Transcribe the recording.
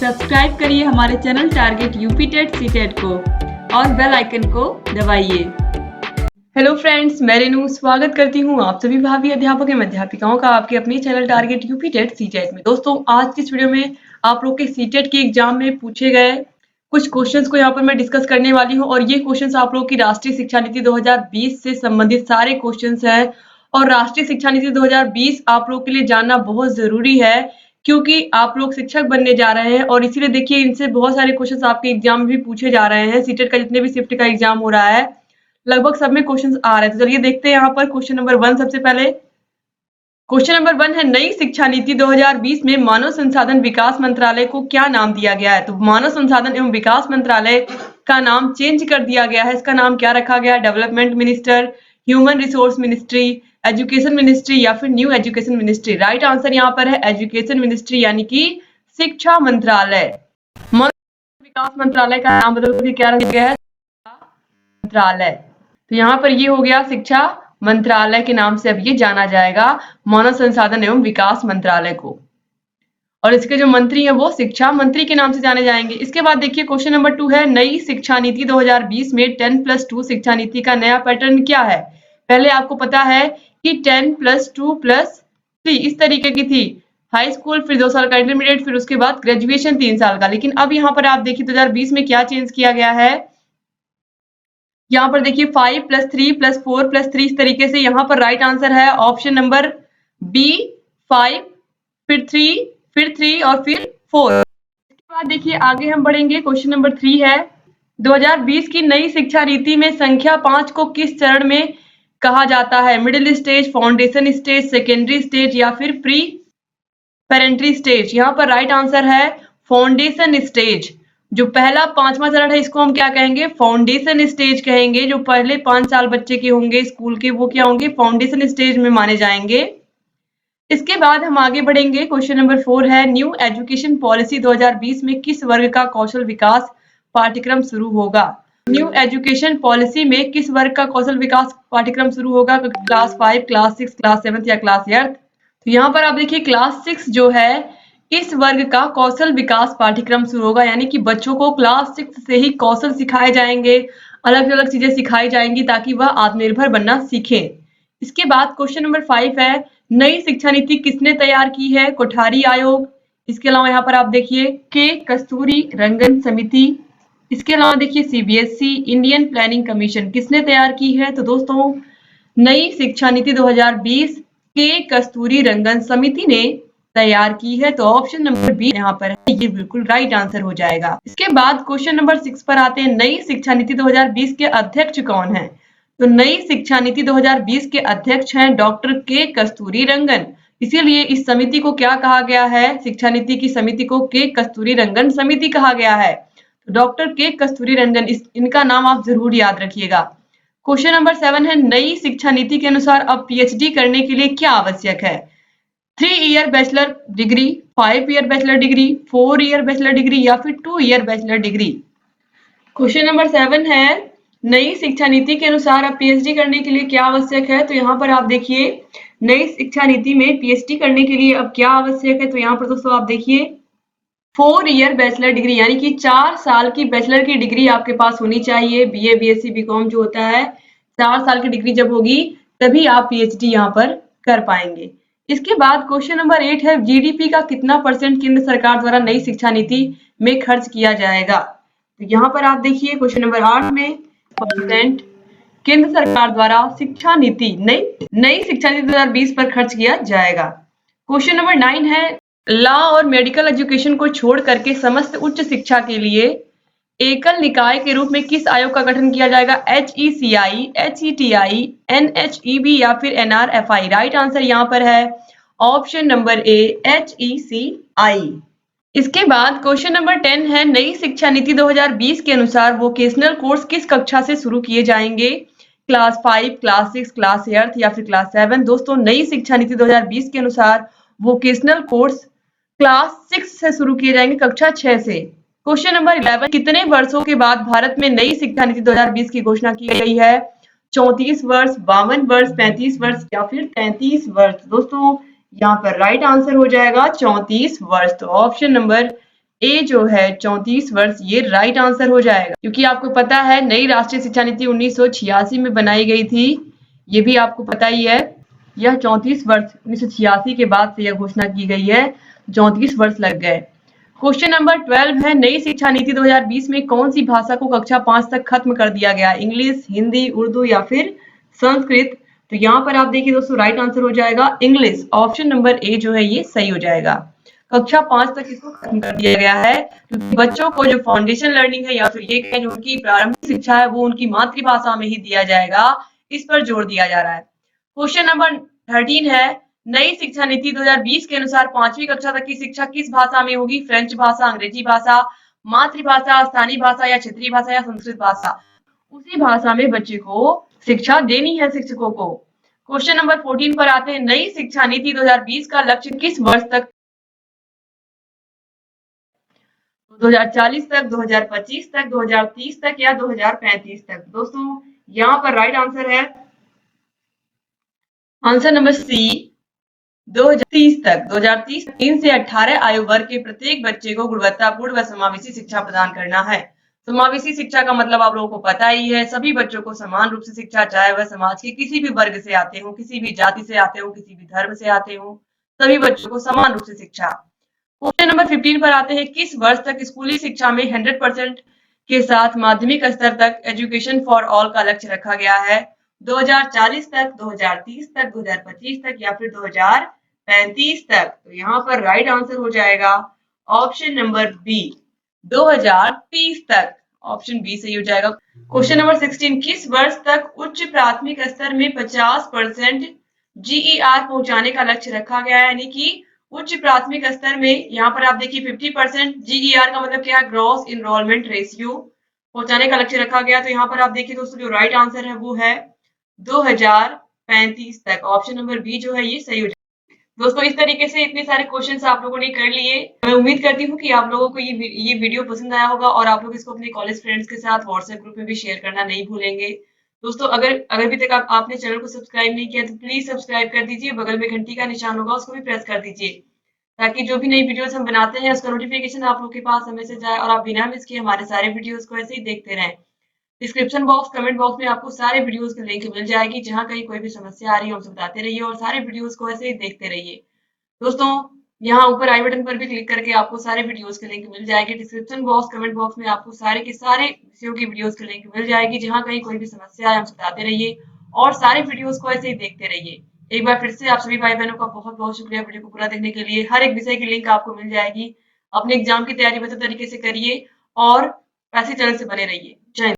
Subscribe करिए हमारे channel target UP TET CTET को और बेल आइकन को दबाइए। हेलो फ्रेंड्स, मैं रेनू स्वागत करती हूँ आप सभी भावी अध्यापक एवं अध्यापिकाओं का आपके अपने channel target UP TET CTET में। दोस्तों, आज की इस वीडियो में आप लोग के सीटेट के एग्जाम में पूछे गए कुछ क्वेश्चंस को यहाँ पर मैं डिस्कस करने वाली हूँ और ये क्वेश्चंस आप लोग की राष्ट्रीय शिक्षा नीति 2020 से संबंधित सारे क्वेश्चंस हैं। और राष्ट्रीय शिक्षा नीति 2020 आप लोग के लिए जानना बहुत जरूरी है क्योंकि आप लोग शिक्षक बनने जा रहे हैं और इसीलिए देखिए इनसे बहुत सारे क्वेश्चंस आपके एग्जाम में भी पूछे जा रहे हैं। सीटेट का जितने भी शिफ्ट का एग्जाम हो रहा है लगभग सब में क्वेश्चंस आ रहे हैं। तो चलिए देखते हैं यहाँ पर क्वेश्चन नंबर 1। सबसे पहले क्वेश्चन नंबर 1 है, नई शिक्षा नीति 2020 में मानव संसाधन विकास मंत्रालय को क्या नाम दिया गया है? तो मानव संसाधन एवं विकास मंत्रालय का नाम चेंज कर दिया गया है। इसका नाम क्या रखा गया? Development minister, human resource ministry, education ministry या फिर new education ministry. Right answer यहाँ पर है एजुकेशन मिनिस्ट्री यानी कि शिक्षा मंत्रालय। मानव विकास मंत्रालय का नाम बदल के क्या रखा गया है? मंत्रालय। तो यहाँ पर ये हो गया शिक्षा मंत्रालय के नाम से अब ये जाना जाएगा, मानव संसाधन एवं विकास मंत्रालय को। और इसके जो मंत्री हैं वो शिक्षा मंत्री के नाम से जाने जाएंगे। इसके बाद देखिए क्वेश्चन नंबर 2 है, नई शिक्षा नीति 2020 में 10+2 शिक्षा नीति का नया पैटर्न क्या है? पहले आपको पता है कि 10+2+3 इस तरीके की थी, हाई स्कूल, फिर 2 साल का इंटरमीडिएट, फिर उसके बाद ग्रेजुएशन 3 साल का। लेकिन अब यहाँ पर आप देखिए 2020 में क्या चेंज किया गया है। यहाँ पर देखिए 5+3+4+3 इस तरीके से। यहाँ पर राइट आंसर है ऑप्शन नंबर बी, 5 फिर 3 फिर 3 और फिर 4। इसके बाद देखिए आगे हम बढ़ेंगे। क्वेश्चन नंबर 3 है, 2020 की नई शिक्षा नीति में संख्या 5 को किस चरण में कहा जाता है? Middle stage, foundation stage, secondary stage या फिर प्री पेरेंट्री स्टेज। यहाँ पर राइट आंसर है फाउंडेशन स्टेज। जो पहला 5वां चरण है इसको हम क्या कहेंगे? फाउंडेशन स्टेज कहेंगे। जो पहले 5 साल बच्चे के होंगे स्कूल के वो क्या होंगे? फाउंडेशन स्टेज में माने जाएंगे। इसके बाद हम आगे बढ़ेंगे। क्वेश्चन नंबर 4 है, न्यू एजुकेशन पॉलिसी 2020 में किस वर्ग का कौशल विकास पाठ्यक्रम शुरू होगा? न्यू एजुकेशन पॉलिसी में किस वर्ग का कौशल विकास पाठ्यक्रम शुरू होगा? क्लास 5, क्लास 6, क्लास 7 या क्लास 8? तो यहाँ पर आप देखिए क्लास 6 जो है इस वर्ग का कौशल विकास पाठ्यक्रम शुरू होगा, यानी कि बच्चों को क्लास 6 से ही कौशल सिखाए जाएंगे, अलग अलग चीजें सिखाई जाएंगी ताकि वह आत्मनिर्भर बनना सीखें। इसके बाद क्वेश्चन नंबर 5 है, नई शिक्षा नीति किसने तैयार की है? कोठारी आयोग। इसके अलावा यहाँ पर आप देखिए के कस्तूरी रंगन समिति। इसके अलावा देखिए सीबीएसई, इंडियन प्लानिंग कमीशन किसने तैयार की है? तो दोस्तों नई शिक्षा नीति 2020 के कस्तूरी रंगन समिति ने तैयार की है। तो ऑप्शन नंबर बी यहाँ पर है, ये बिल्कुल राइट आंसर हो जाएगा। इसके बाद क्वेश्चन नंबर 6 पर आते हैं, नई शिक्षा नीति 2020 के अध्यक्ष कौन है? तो नई शिक्षा नीति 2020 के अध्यक्ष हैं डॉक्टर के कस्तूरी रंगन। इसीलिए इस समिति को क्या कहा गया है? शिक्षा नीति की समिति को के कस्तूरी रंगन समिति कहा गया है। तो डॉक्टर के कस्तूरी रंगन, इनका नाम आप जरूर याद रखिएगा। क्वेश्चन नंबर 7 है, नई शिक्षा नीति के अनुसार अब पीएचडी करने के लिए क्या आवश्यक है? 3 year bachelor degree, 5 year bachelor degree, 4 year bachelor degree या फिर 2 year bachelor degree. Question number 7 है, नई शिक्षा नीति के अनुसार अब पीएचडी करने के लिए क्या आवश्यक है? तो यहाँ पर आप देखिए नई शिक्षा नीति में पीएचडी करने के लिए अब क्या आवश्यक है? तो यहाँ पर दोस्तों आप देखिए 4 ईयर बैचलर डिग्री, यानी कि 4 साल की बैचलर की डिग्री आपके पास होनी चाहिए। बीए, बीएससी, बीकॉम जो होता है 4 साल की डिग्री जब होगी तभी आप पीएचडी यहाँ पर कर पाएंगे। इसके बाद क्वेश्चन नंबर 8 है, जीडीपी का कितना % केंद्र सरकार द्वारा नई शिक्षा नीति में खर्च किया जाएगा? तो यहाँ पर आप देखिए क्वेश्चन नंबर 8 में % केंद्र सरकार द्वारा शिक्षा नीति नई शिक्षा नीति 2020 पर खर्च किया जाएगा। क्वेश्चन नंबर 9 है, लॉ और मेडिकल एजुकेशन को छोड़ करके समस्त उच्च शिक्षा के लिए एकल निकाय के रूप में किस आयोग का गठन किया जाएगा? HECI, HETI, NHEB या फिर NRFI। राइट आंसर यहाँ पर है ऑप्शन नंबर ए, HECI। इसके बाद क्वेश्चन नंबर 10 है, नई शिक्षा नीति 2020 के अनुसार वोकेशनल कोर्स किस कक्षा से शुरू किए जाएंगे? क्लास 5, क्लास 6, क्लास 8 या फिर क्लास 7? दोस्तों नई शिक्षा नीति 2020 के अनुसार वोकेशनल कोर्स क्लास 6 से शुरू किए जाएंगे, कक्षा 6 से। क्वेश्चन नंबर 11, कितने वर्षों के बाद भारत में नई शिक्षा नीति 2020 की घोषणा की गई है? 34 वर्ष, 52 वर्ष, 35 वर्ष या फिर 33 वर्ष? दोस्तों यहाँ पर राइट आंसर हो जाएगा 34 वर्ष। तो ऑप्शन नंबर ए जो है 34 वर्ष, ये राइट आंसर हो जाएगा, क्योंकि आपको पता है नई राष्ट्रीय शिक्षा नीति 1986 में बनाई गई थी, ये भी आपको पता ही है। यह 34 वर्ष 1986 के बाद से यह घोषणा की गई है, 34 वर्ष लग गए। क्वेश्चन नंबर 12 है, नई शिक्षा नीति 2020 में कौन सी भाषा को कक्षा 5 तक खत्म कर दिया गया? इंग्लिश, हिंदी, उर्दू या फिर संस्कृत? तो यहाँ पर आप देखिए दोस्तों, राइट आंसर हो जाएगा इंग्लिश। ऑप्शन नंबर ए जो है ये सही हो जाएगा। कक्षा 5 तक इसको खत्म कर दिया गया है, क्योंकि बच्चों को जो फाउंडेशन लर्निंग है या फिर ये कहें जो उनकी प्रारंभिक शिक्षा है वो उनकी मातृभाषा में ही दिया जाएगा, इस पर जोर दिया जा रहा है। क्वेश्चन नंबर 13 है, नई शिक्षा नीति 2020 के अनुसार 5वीं कक्षा तक की शिक्षा किस भाषा में होगी? फ्रेंच भाषा, अंग्रेजी भाषा, मातृभाषा, स्थानीय भाषा या क्षेत्रीय भाषा या संस्कृत भाषा? उसी भाषा में बच्चे को शिक्षा देनी है शिक्षकों को। क्वेश्चन नंबर 14 पर आते हैं, नई शिक्षा नीति 2020 का लक्ष्य किस वर्ष तक? 2040 तक, 2025 तक, 2030 तक या 2035 तक? दोस्तों यहाँ पर राइट आंसर है आंसर नंबर सी, 2030 तक। 2030 3 से 18 आयु वर्ग के प्रत्येक बच्चे को गुणवत्तापूर्ण व समावेशी शिक्षा प्रदान करना है। समावेशी शिक्षा का मतलब आप लोगों को पता ही है, सभी बच्चों को समान रूप से शिक्षा, चाहे वह समाज के किसी भी वर्ग से आते हो, किसी भी जाति से आते हो, किसी भी धर्म से आते हो, सभी बच्चों को समान रूप से शिक्षा। क्वेश्चन नंबर 15 पर आते हैं, किस वर्ष तक स्कूली शिक्षा में 100% के साथ माध्यमिक स्तर तक एजुकेशन फॉर ऑल का लक्ष्य रखा गया है? 2040 तक, 2030 तक, 2025 तक या फिर 2035 तक? तो यहाँ पर राइट आंसर हो जाएगा ऑप्शन नंबर बी, 2030 तक। ऑप्शन बी सही हो जाएगा। क्वेश्चन नंबर 16, किस वर्ष तक उच्च प्राथमिक स्तर में 50% जीईआर पहुंचाने का लक्ष्य रखा गया है? यानी कि उच्च प्राथमिक स्तर में यहाँ पर आप देखिए 50% जीईआर का मतलब क्या है? ग्रॉस इनरोलमेंट रेशियो पहुंचाने का लक्ष्य रखा गया। तो यहाँ पर आप देखिए दोस्तों, जो राइट आंसर है वो है 2035 तक। ऑप्शन नंबर बी जो है ये सही हो जाएगा। दोस्तों इस तरीके से इतने सारे क्वेश्चंस आप लोगों ने कर लिए। मैं उम्मीद करती हूँ कि आप लोगों को ये वीडियो पसंद आया होगा और आप लोग इसको अपने कॉलेज फ्रेंड्स के साथ व्हाट्सएप ग्रुप में भी शेयर करना नहीं भूलेंगे। दोस्तों अगर अगर अभी तक आपने चैनल को सब्सक्राइब नहीं किया तो प्लीज सब्सक्राइब कर दीजिए, बगल में घंटी का निशान होगा उसको भी प्रेस कर दीजिए, ताकि जो भी नई वीडियोस हम बनाते हैं उसका नोटिफिकेशन आप लोग के पास समय से जाए और आप बिना मिस किए हमारे सारे वीडियोस को ऐसे ही देखते रहें। डिस्क्रिप्शन बॉक्स, कमेंट बॉक्स में आपको सारे वीडियोस की लिंक मिल जाएगी, जहां कहीं कोई भी समस्या आ रही है हमसे बताते रहिए और सारे वीडियोस को ऐसे ही देखते रहिए। दोस्तों यहाँ ऊपर आई बटन पर भी क्लिक करके आपको सारे वीडियोस की लिंक मिल जाएगी। डिस्क्रिप्शन बॉक्स, कमेंट बॉक्स में आपको सारे के सारे विषयों की वीडियोस की लिंक मिल जाएगी, जहां कहीं कोई भी समस्या है हमसे बताते रहिए और सारे वीडियोस को ऐसे ही देखते रहिए। एक बार फिर से आप सभी भाई बहनों का बहुत बहुत शुक्रिया वीडियो को पूरा देखने के लिए। हर एक विषय की लिंक आपको मिल जाएगी। अपने एग्जाम की तैयारी बेहतर तरीके से करिए और ऐसे चैनल से बने रहिए। जय हिंद।